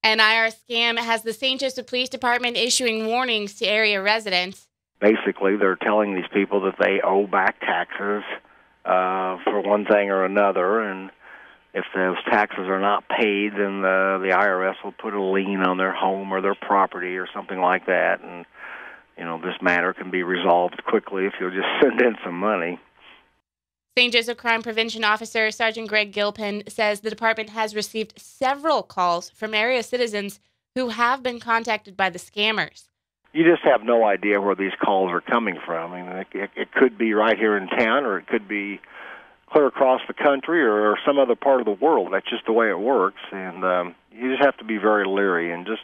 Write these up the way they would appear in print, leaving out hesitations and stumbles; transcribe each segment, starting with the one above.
An IRS scam has the St. Joseph Police Department issuing warnings to area residents. Basically, they're telling these people that they owe back taxes for one thing or another, and if those taxes are not paid, then the IRS will put a lien on their home or their property or something like that, and this matter can be resolved quickly if you'll just send in some money. St. Joseph Crime Prevention Officer Sergeant Greg Gilpin says the department has received several calls from area citizens who have been contacted by the scammers. You just have no idea where these calls are coming from. I mean, it could be right here in town, or it could be clear across the country or some other part of the world. That's just the way it works, and you just have to be very leery and just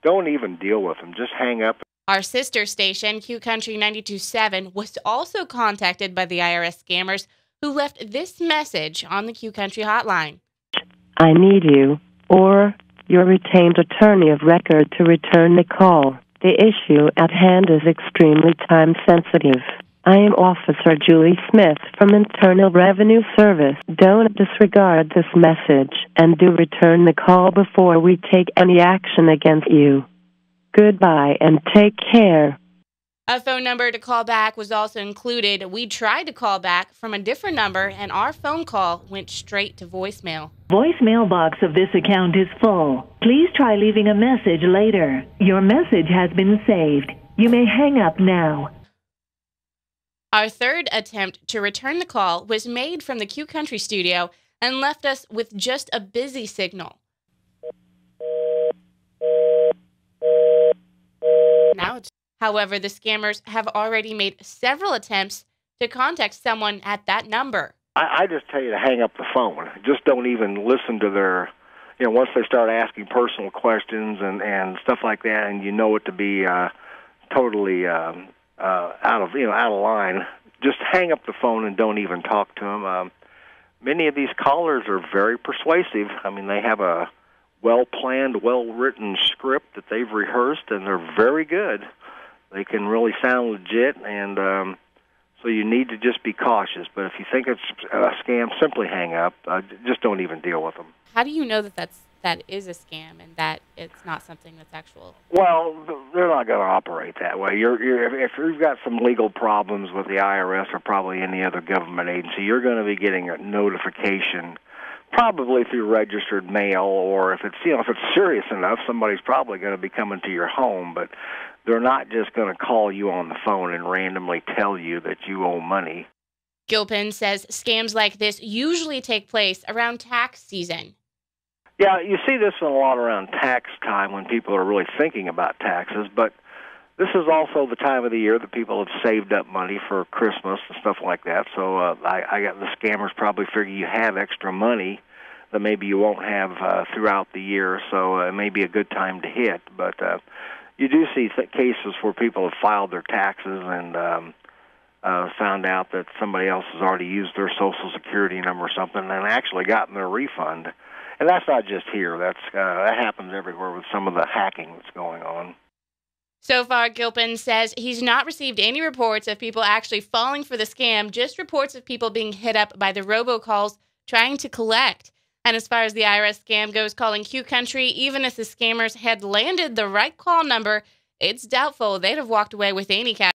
don't even deal with them. Just hang up. Our sister station, Q Country 92.7, was also contacted by the IRS scammers who left this message on the Q Country hotline. I need you, or your retained attorney of record, to return the call. The issue at hand is extremely time-sensitive. I am Officer Julie Smith from Internal Revenue Service. Don't disregard this message, and do return the call before we take any action against you. Goodbye and take care. A phone number to call back was also included. We tried to call back from a different number, and our phone call went straight to voicemail. Voicemail box of this account is full. Please try leaving a message later. Your message has been saved. You may hang up now. Our third attempt to return the call was made from the Q Country studio and left us with just a busy signal. However, the scammers have already made several attempts to contact someone at that number. I just tell you to hang up the phone. Just don't even listen to their, once they start asking personal questions and stuff like that, and it to be totally out of line. Just hang up the phone and don't even talk to them. Many of these callers are very persuasive. I mean, they have a well-planned, well-written script that they've rehearsed, and they're very good. They can really sound legit, and so you need to just be cautious. But if you think it's a scam, simply hang up. Just don't even deal with them. How do you know that is a scam and that it's not something that's actual? Well, they're not going to operate that way. If you've got some legal problems with the IRS or probably any other government agency, you're going to be getting a notification, probably through registered mail, or if it's serious enough, somebody's probably going to be coming to your home. But they're not just going to call you on the phone and randomly tell you that you owe money. Gilpin says scams like this usually take place around tax season. Yeah, you see this a lot around tax time when people are really thinking about taxes, but this is also the time of the year that people have saved up money for Christmas and stuff like that. So I got the scammers probably figure you have extra money that maybe you won't have throughout the year, so it may be a good time to hit. But you do see cases where people have filed their taxes and found out that somebody else has already used their Social Security number or something and actually gotten their refund. And that's not just here. That happens everywhere with some of the hacking that's going on. So far, Gilpin says he's not received any reports of people actually falling for the scam, just reports of people being hit up by the robocalls trying to collect. And as far as the IRS scam goes, calling Q Country, even if the scammers had landed the right call number, it's doubtful they'd have walked away with any cash.